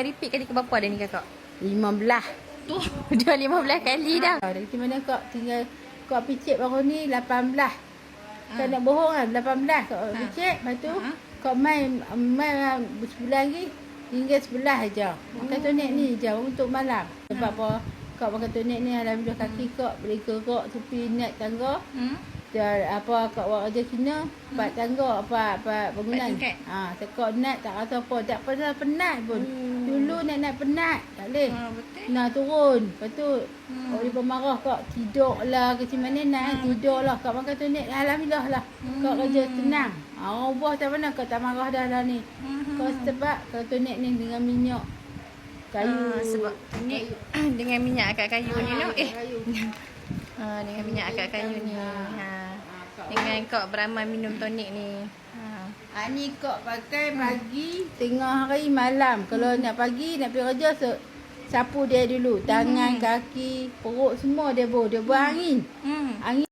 repeat kali ke berapa dah ni kakak? 15. Tu. Dah 15 kali dah. Dari mana kau tinggal kau picit baru ni 18. Kau nak bohong kan 18 kau picit. Lepas tu kau main sebulan lagi tinggal 11 aja. Makan tonik ni je untuk malam. Sebab apa? Kau makan tonik ni alhamdulillah kaki kau boleh gerak tepi naik tangga. Dan apa kau buat kerja kena buat tangga apa bangunan. Tekak naik tak rasa apa, tak pernah penat pun. Dulu naik penat, tak boleh. Betul. Nak turun. Lepas tu orang pemarah kau tidurlah ke mana naik tidurlah kau makan tonik alhamdulillah lah. Kau kerja tenang. Orang buah tak pernah kau tak marah dah lah ni. Kau sebab kau tonik ni dengan minyak kayu. Sebab tonik dengan minyak akar kayu ni no. Kayu. Dengan minyak akar kayu ni. Dengan kau beramal minum tonik ni. Ni kau pakai pagi, tengah hari, malam. Kalau nak pagi, nak pergi kerja, sapu dia dulu. Tangan, kaki, perut semua dia buang angin. Angin.